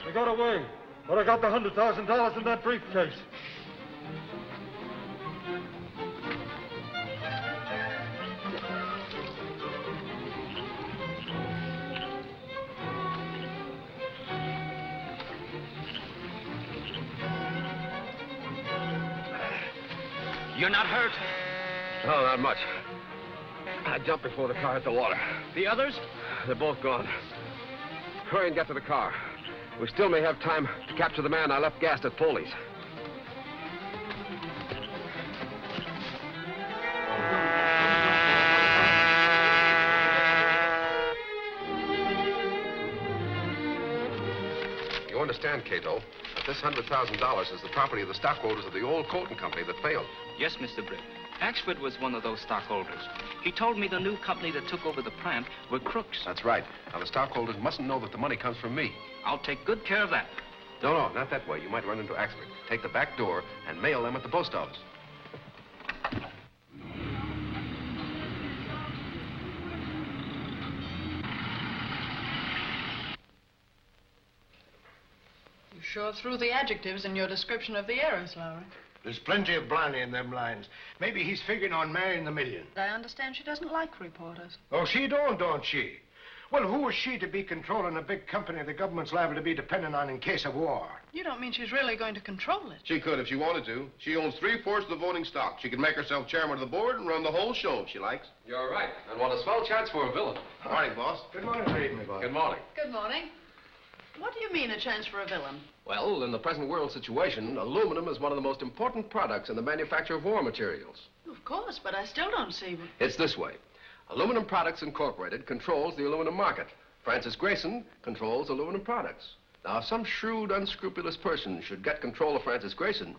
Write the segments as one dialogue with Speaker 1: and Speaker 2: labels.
Speaker 1: They got away, but I got the $100,000 in that briefcase.
Speaker 2: You're not hurt?
Speaker 3: No, not much. I jumped before the car hit the water.
Speaker 2: The others?
Speaker 3: They're both gone. Hurry and get to the car. We still may have time to capture the man I left gassed at Foley's. You understand, Cato, that this $100,000 is the property of the stockholders of the old Colton Company that failed.
Speaker 2: Yes, Mr. Britt. Axford was one of those stockholders. He told me the new company that took over the plant were crooks.
Speaker 3: That's right. Now, the stockholders mustn't know that the money comes from me.
Speaker 2: I'll take good care of that.
Speaker 3: No, not that way. You might run into Axford. Take the back door and mail them at the post office.
Speaker 4: You sure threw the adjectives in your description of the heiress, Lowry.
Speaker 5: There's plenty of blarney in them lines. Maybe he's figuring on marrying the million.
Speaker 4: I understand she doesn't like reporters.
Speaker 5: Oh, she don't she? Well, who is she to be controlling a big company the government's liable to be dependent on in case of war?
Speaker 4: You don't mean she's really going to control it?
Speaker 6: She could if she wanted to. She owns 3/4 of the voting stock. She could make herself chairman of the board and run the whole show if she likes.
Speaker 3: You're right. And what a swell chance for a villain.
Speaker 6: Morning, boss.
Speaker 5: Good morning, good evening, boss.
Speaker 3: Good morning.
Speaker 4: Good morning. What do you mean, a chance for a villain?
Speaker 3: Well, in the present world situation, aluminum is one of the most important products in the manufacture of war materials.
Speaker 4: Of course, but I still don't see...
Speaker 3: It's this way. Aluminum Products Incorporated controls the aluminum market. Francis Grayson controls aluminum products. Now, if some shrewd, unscrupulous person should get control of Francis Grayson...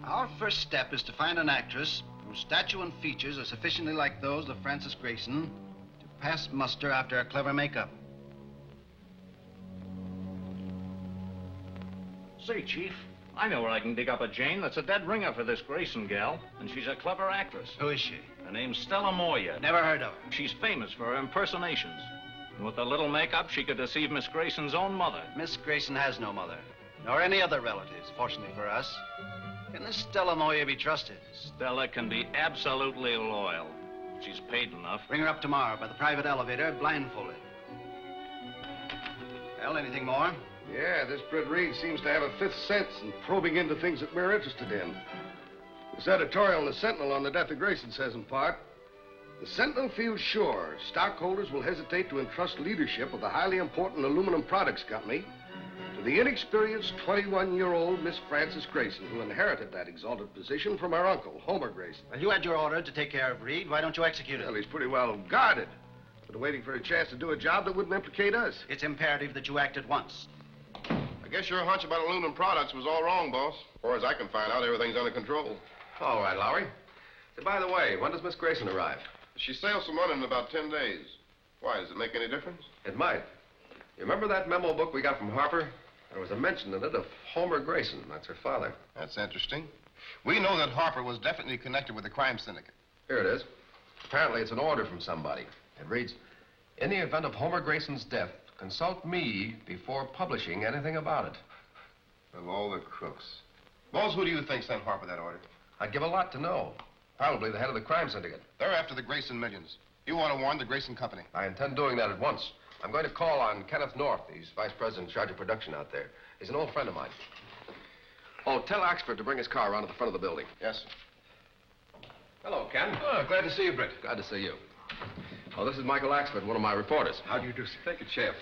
Speaker 7: Our first step is to find an actress whose stature and features are sufficiently like those of Francis Grayson to pass muster after a clever makeup.
Speaker 5: Say, Chief,
Speaker 8: I know where I can dig up a Jane that's a dead ringer for this Grayson gal, and she's a clever actress.
Speaker 7: Who is she?
Speaker 8: Her name's Stella Moyer.
Speaker 7: Never heard of her.
Speaker 8: She's famous for her impersonations. And with a little makeup, she could deceive Miss Grayson's own mother.
Speaker 7: Miss Grayson has no mother, nor any other relatives, fortunately for us. Can this Stella Moyer be trusted?
Speaker 8: Stella can be absolutely loyal. She's paid enough.
Speaker 7: Bring her up tomorrow by the private elevator, blindfolded. Well, anything more?
Speaker 6: Yeah, this Britt Reed seems to have a fifth sense in probing into things that we're interested in. This editorial in the Sentinel on the death of Grayson says in part, the Sentinel feels sure stockholders will hesitate to entrust leadership of the highly important aluminum products company to the inexperienced 21-year-old Miss Frances Grayson, who inherited that exalted position from her uncle, Homer Grayson.
Speaker 7: Well, you had your order to take care of Reed. Why don't you execute it?
Speaker 6: Well, he's pretty well guarded, but waiting for a chance to do a job that wouldn't implicate us.
Speaker 7: It's imperative that you act at once.
Speaker 6: I guess your hunch about aluminum products was all wrong, boss. As far as I can find out, everything's under control.
Speaker 3: All right, Lowry. By the way, when does Miss Grayson arrive?
Speaker 6: She sails from London in about 10 days. Why, does it make any difference?
Speaker 3: It might. You remember that memo book we got from Harper? There was a mention in it of Homer Grayson. That's her father.
Speaker 6: That's interesting. We know that Harper was definitely connected with the crime syndicate.
Speaker 3: Here it is. Apparently it's an order from somebody. It reads, in the event of Homer Grayson's death, consult me before publishing anything about it.
Speaker 6: Of all the crooks. Boss, who do you think sent Harper that order?
Speaker 3: I'd give a lot to know. Probably the head of the crime syndicate.
Speaker 6: They're after the Grayson millions. You want to warn the Grayson company.
Speaker 3: I intend doing that at once. I'm going to call on Kenneth North. He's vice president in charge of production out there. He's an old friend of mine. Oh, tell Axford to bring his car around to the front of the building.
Speaker 6: Yes, sir.
Speaker 3: Hello, Ken.
Speaker 5: Oh, glad to see you, Britt.
Speaker 3: Glad to see you. Oh, this is Michael Axford, one of my reporters.
Speaker 5: How do you do, sir?
Speaker 3: Take a chair.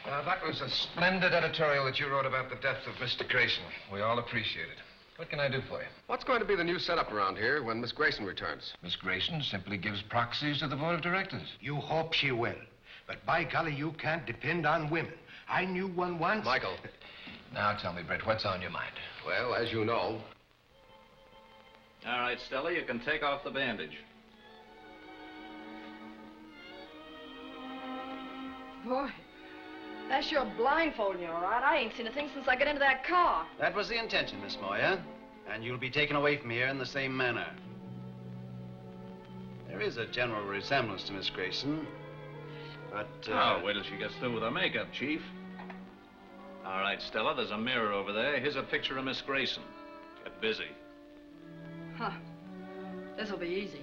Speaker 5: That was a splendid editorial that you wrote about the death of Mr. Grayson. We all appreciate it. What can I do for you?
Speaker 3: What's going to be the new setup around here when Miss Grayson returns?
Speaker 5: Miss Grayson simply gives proxies to the board of directors.
Speaker 9: You hope she will. But by golly, you can't depend on women. I knew one once.
Speaker 3: Michael.
Speaker 5: Now tell me, Britt, what's on your mind?
Speaker 3: Well, as you know.
Speaker 8: All right, Stella, you can take off the bandage.
Speaker 4: Boy, that's your blindfolding, all right. I ain't seen a thing since I got into that car.
Speaker 7: That was the intention, Miss Moyer. And you'll be taken away from here in the same manner. There is a general resemblance to Miss Grayson, but...
Speaker 8: Oh, wait till she gets through with her makeup, Chief. All right, Stella, there's a mirror over there. Here's a picture of Miss Grayson. Get busy.
Speaker 4: Huh. This'll be easy.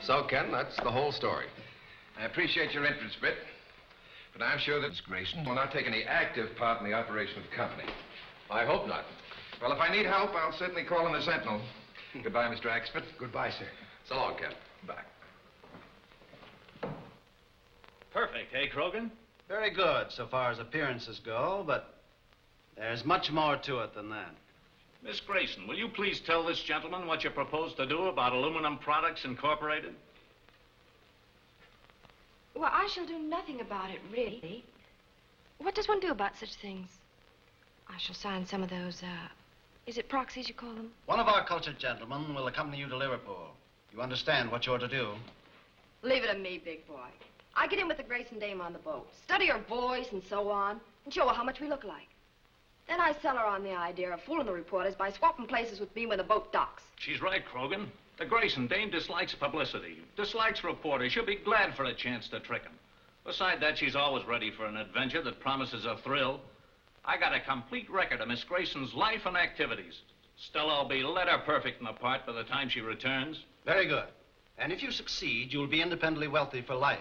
Speaker 3: So, Ken, that's the whole story.
Speaker 5: I appreciate your interest, Britt. But I'm sure that Miss Grayson will not take any active part in the operation of the company.
Speaker 3: I hope not.
Speaker 5: Well, if I need help, I'll certainly call in the Sentinel. Goodbye, Mr. Axford.
Speaker 9: Goodbye, sir.
Speaker 3: So long, Ken.
Speaker 5: Bye.
Speaker 8: Perfect, hey, Krogan?
Speaker 7: Very good, so far as appearances go, but there's much more to it than that.
Speaker 8: Miss Grayson, will you please tell this gentleman what you propose to do about Aluminum Products Incorporated?
Speaker 10: Well, I shall do nothing about it, really. What does one do about such things? I shall sign some of those, is it proxies you call them?
Speaker 7: One of our cultured gentlemen will accompany you to Liverpool. You understand what you're to do?
Speaker 10: Leave it to me, big boy. I get in with the Grayson dame on the boat, study her voice and so on, and show her how much we look like. Then I sell her on the idea of fooling the reporters by swapping places with me when the boat docks.
Speaker 8: She's right, Krogan. The Grayson dame dislikes publicity, dislikes reporters. She'll be glad for a chance to trick 'em. Beside that, she's always ready for an adventure that promises a thrill. I got a complete record of Miss Grayson's life and activities. Stella will be letter perfect in the part by the time she returns.
Speaker 7: Very good. And if you succeed, you'll be independently wealthy for life.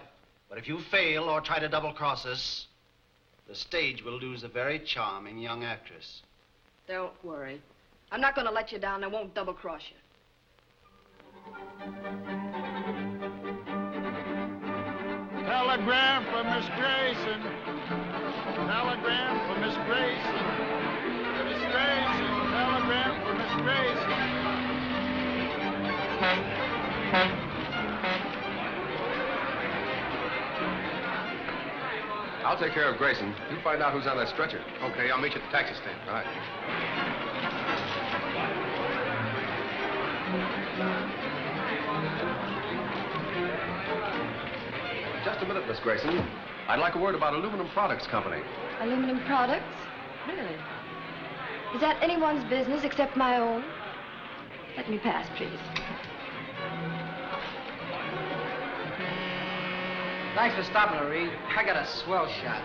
Speaker 7: But if you fail or try to double-cross us, the stage will lose a very charming young actress.
Speaker 10: Don't worry. I'm not going to let you down. I won't double-cross you.
Speaker 1: Telegram for Miss Grayson. Telegram for Miss Grayson. Miss Grayson. Telegram for Miss Grayson.
Speaker 3: I'll take care of Grayson. You find out who's on that stretcher.
Speaker 6: Okay, I'll meet you at the taxi stand.
Speaker 3: All right. Just a minute, Miss Grayson. I'd like a word about Aluminum Products Company.
Speaker 10: Aluminum products? Really? Is that anyone's business except my own? Let me pass, please.
Speaker 11: Thanks for stopping, Reed. I got a swell shot.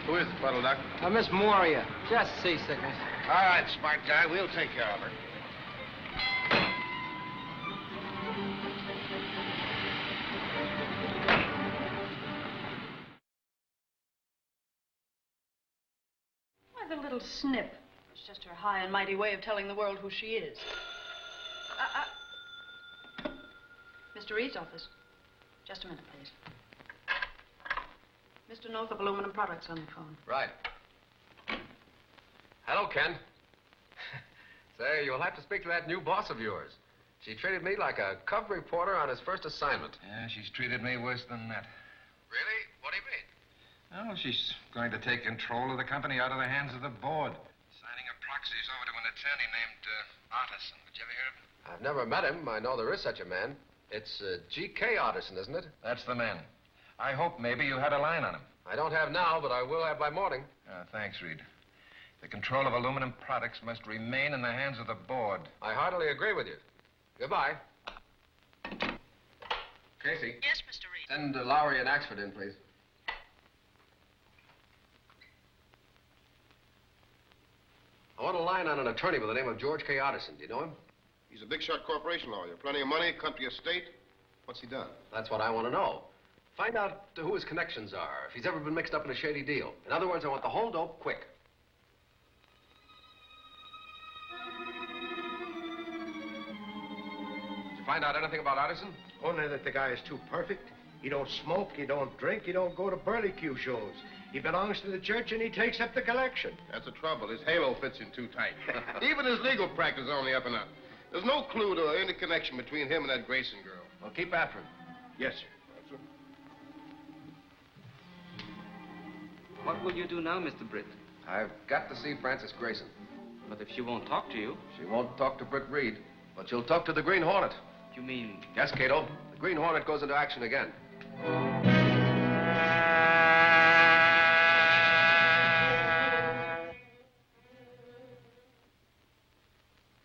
Speaker 6: Who is it, Puddle Duck?
Speaker 11: Miss Moria. Just seasickness.
Speaker 6: All right, smart guy. We'll take care of her.
Speaker 12: Why, the little snip. It's just her high and mighty way of telling the world who she is. Mr. Reed's office. Just a minute, please. Mr. Northup, Aluminum Products on the phone.
Speaker 3: Right. Hello, Ken. Say, you'll have to speak to that new boss of yours. She treated me like a cub reporter on his first assignment.
Speaker 9: Yeah, she's treated me worse than that.
Speaker 3: Really? What do you mean?
Speaker 9: Oh, she's going to take control of the company out of the hands of the board. Signing her proxies over to an attorney named Artisan. Did you ever hear of him?
Speaker 3: I've never met him. I know there is such a man. It's G.K. Artisan, isn't it?
Speaker 9: That's the man. I hope maybe you had a line on him.
Speaker 3: I don't have now, but I will have by morning.
Speaker 9: Thanks, Reed. The control of Aluminum Products must remain in the hands of the board.
Speaker 3: I heartily agree with you. Goodbye. Casey.
Speaker 12: Yes, Mr. Reed.
Speaker 3: Send Lowry and Axford in, please. I want a line on an attorney by the name of George K. Artisan. Do you know him?
Speaker 6: He's a big-shot corporation lawyer. Plenty of money, country estate. What's he done?
Speaker 3: That's what I want to know. Find out who his connections are, if he's ever been mixed up in a shady deal. In other words, I want the whole dope quick. Did you find out anything about Artisan?
Speaker 5: Only that the guy is too perfect. He don't smoke, he don't drink, he don't go to burlesque shows. He belongs to the church and he takes up the collection.
Speaker 6: That's the trouble. His halo fits in too tight. Even his legal practice is on the up and up. There's no clue to any connection between him and that Grayson girl.
Speaker 3: Well, keep after him.
Speaker 5: Yes, sir.
Speaker 2: What will you do now, Mr. Britt?
Speaker 3: I've got to see Frances Grayson.
Speaker 2: But if she won't talk to you...
Speaker 3: She won't talk to Britt Reed, but she'll talk to the Green Hornet.
Speaker 2: You mean...
Speaker 3: Yes, Cato. The Green Hornet goes into action again.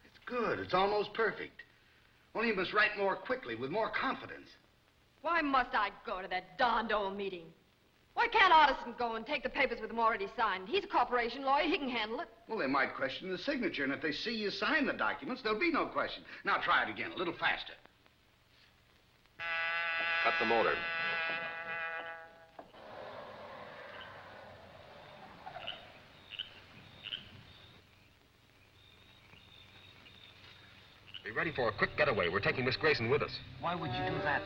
Speaker 13: It's good. It's almost perfect. Only you must write more quickly, with more confidence.
Speaker 10: Why must I go to that darned old meeting? Why can't Artisan go and take the papers with him already signed? He's a corporation lawyer. He can handle it.
Speaker 13: Well, they might question the signature, and if they see you sign the documents, there'll be no question. Now try it again, a little faster.
Speaker 3: Cut the motor. Be ready for a quick getaway. We're taking Miss Grayson with us.
Speaker 11: Why would you do that?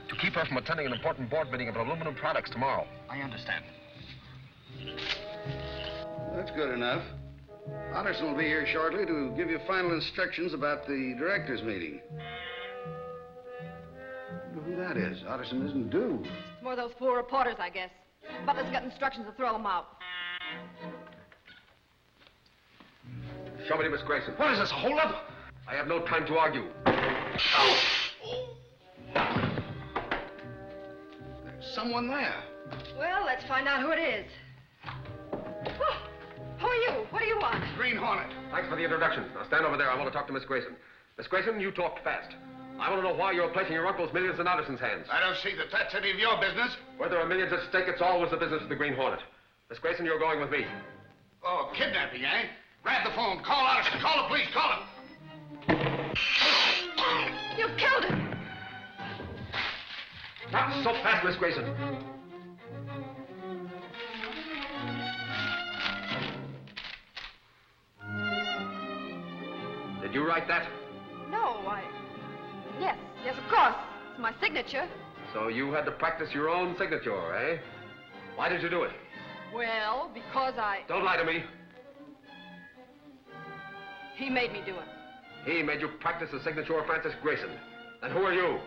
Speaker 3: To keep her from attending an important board meeting of Aluminum Products tomorrow.
Speaker 11: I understand.
Speaker 13: That's good enough. Otterson will be here shortly to give you final instructions about the directors' meeting. I don't know who that is. Otterson isn't due.
Speaker 10: It's more of those fool reporters, I guess. Butler's got instructions to throw them out.
Speaker 3: Show me to Miss Grayson.
Speaker 13: What is this, a hold-up?
Speaker 3: I have no time to argue.
Speaker 13: Oh! There's someone there.
Speaker 10: Well, let's find out who it is. Oh, who are you? What do you want?
Speaker 13: Green Hornet.
Speaker 3: Thanks for the introduction. Now stand over there. I want to talk to Miss Grayson. Miss Grayson, you talked fast. I want to know why you're placing your uncle's millions in Otterson's hands.
Speaker 6: I don't see that that's any of your business.
Speaker 3: Where there are millions at stake, it's always the business of the Green Hornet. Miss Grayson, you're going with me.
Speaker 6: Oh, kidnapping, eh? Grab the phone. Call Otterson. Call the police. Call him.
Speaker 10: You killed him.
Speaker 3: Not so fast, Miss Grayson. Did you write that?
Speaker 10: No, Yes, of course. It's my signature.
Speaker 3: So you had to practice your own signature, eh? Why did you do it?
Speaker 10: Well, because
Speaker 3: Don't lie to me.
Speaker 10: He made me do it.
Speaker 3: He made you practice the signature of Frances Grayson. And who are you?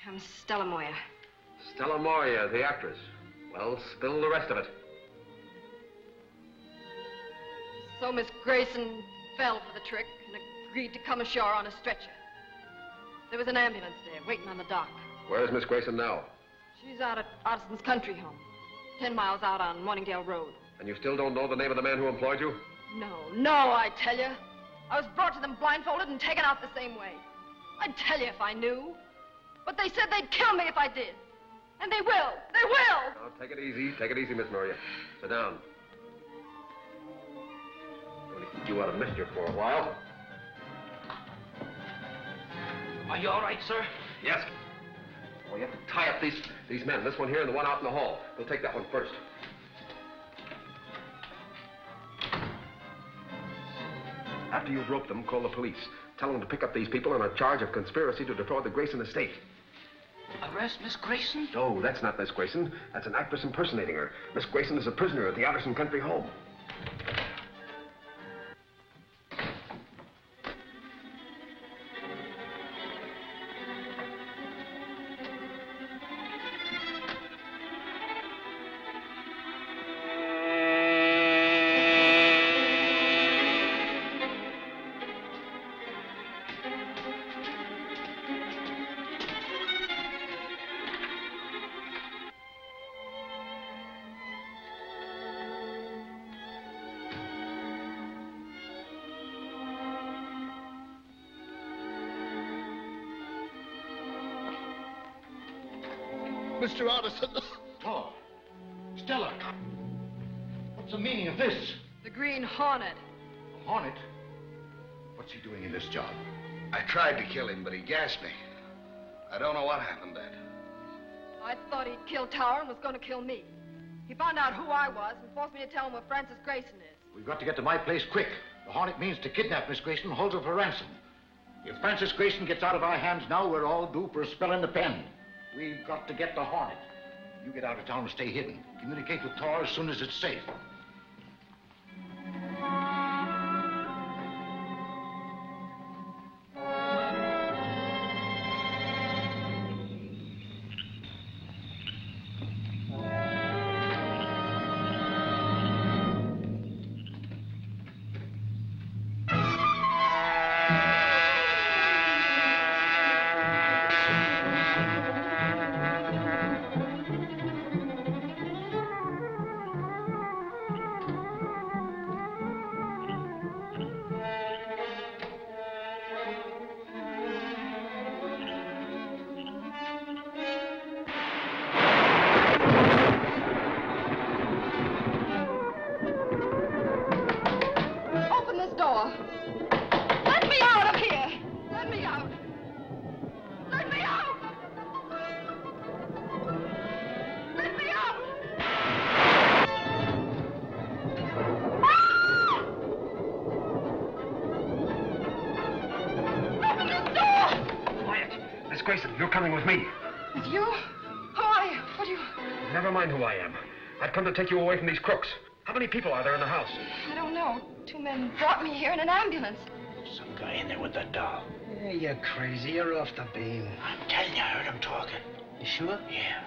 Speaker 10: I'm Stella Moyer.
Speaker 3: Stella Moyer, the actress. Well, spill the rest of it.
Speaker 4: So Miss Grayson fell for the trick and agreed to come ashore on a stretcher. There was an ambulance there waiting on the dock.
Speaker 3: Where's Miss Grayson now?
Speaker 4: She's out at Ottison's country home, 10 miles out on Morningdale Road.
Speaker 3: And you still don't know the name of the man who employed you?
Speaker 4: No, I tell you. I was brought to them blindfolded and taken out the same way. I'd tell you if I knew. But they said they'd kill me if I did. And they will. They will.
Speaker 3: Now, take it easy. Take it easy, Miss Maria. Sit down. Going to keep you out of mischief for a while.
Speaker 2: Are you all right, sir?
Speaker 3: Yes. Well, you have to tie up these men. This one here and the one out in the hall. We'll take that one first. After you've roped them, call the police. Tell them to pick up these people on a charge of conspiracy to defraud the Grayson estate.
Speaker 2: Arrest Miss Grayson?
Speaker 3: No, that's not Miss Grayson. That's an actress impersonating her. Miss Grayson is a prisoner at the Otterson country home.
Speaker 5: Mr. Otterson. Oh, Stella. What's the meaning of this?
Speaker 4: The Green Hornet.
Speaker 5: A hornet? What's he doing in this job?
Speaker 13: I tried to kill him, but he gassed me. I don't know what happened then.
Speaker 4: I thought he'd killed Tower and was going to kill me. He found out who I was and forced me to tell him where Francis Grayson is.
Speaker 5: We've got to get to my place quick. The hornet means to kidnap Miss Grayson and hold her for ransom. If Francis Grayson gets out of our hands now, we're all due for a spell in the pen. We've got to get the hornet. You get out of town and stay hidden. Communicate with Tor as soon as it's safe.
Speaker 3: You're coming with me.
Speaker 4: With you? Who are you? What do you...
Speaker 3: Never mind who I am. I've come to take you away from these crooks. How many people are there in the house?
Speaker 4: I don't know. 2 men brought me here in an ambulance.
Speaker 5: Some guy in there with that doll.
Speaker 11: Yeah, you're crazy. You're off the beam.
Speaker 5: I'm telling you, I heard him talking.
Speaker 11: You sure?
Speaker 5: Yeah.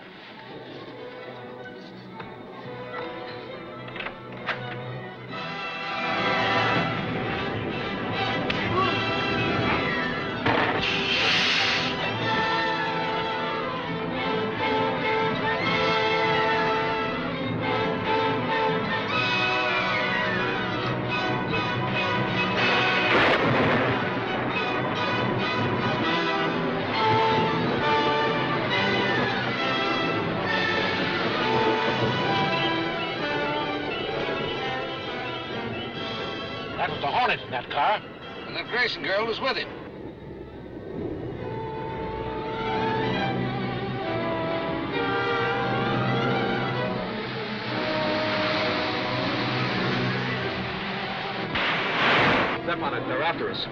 Speaker 5: That was the Hornet in that car.
Speaker 13: And that Grayson girl was with him.
Speaker 3: Step on it. They're after us.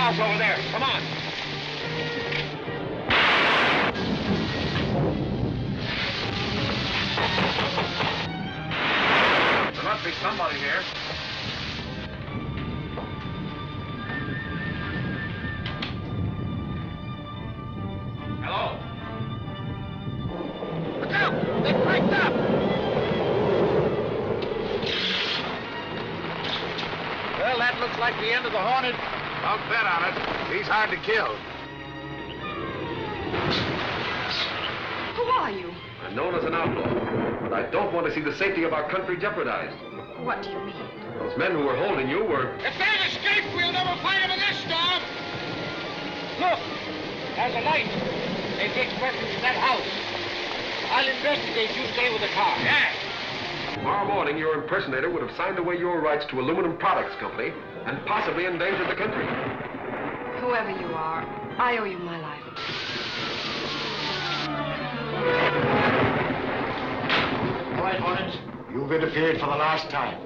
Speaker 5: house over there. Come on.
Speaker 9: There must be somebody here. Hello?
Speaker 5: Look out! They cranked up! Well, that looks like the end of the Hornet.
Speaker 9: Don't bet on it. He's hard to kill.
Speaker 4: Who are you?
Speaker 3: I'm known as an outlaw, but I don't want to see the safety of our country jeopardized.
Speaker 4: What do you mean?
Speaker 3: Those men who were holding you were...
Speaker 5: If they've escaped, we'll never find them in this storm. Look, there's a light. They take reference to that house. I'll investigate. You stay with the car.
Speaker 9: Yeah.
Speaker 3: Tomorrow morning, your impersonator would have signed away your rights to Aluminum Products Company and possibly endangered the country.
Speaker 4: Whoever you are, I owe you my life.
Speaker 5: All right, Hornet. You've interfered for the last time.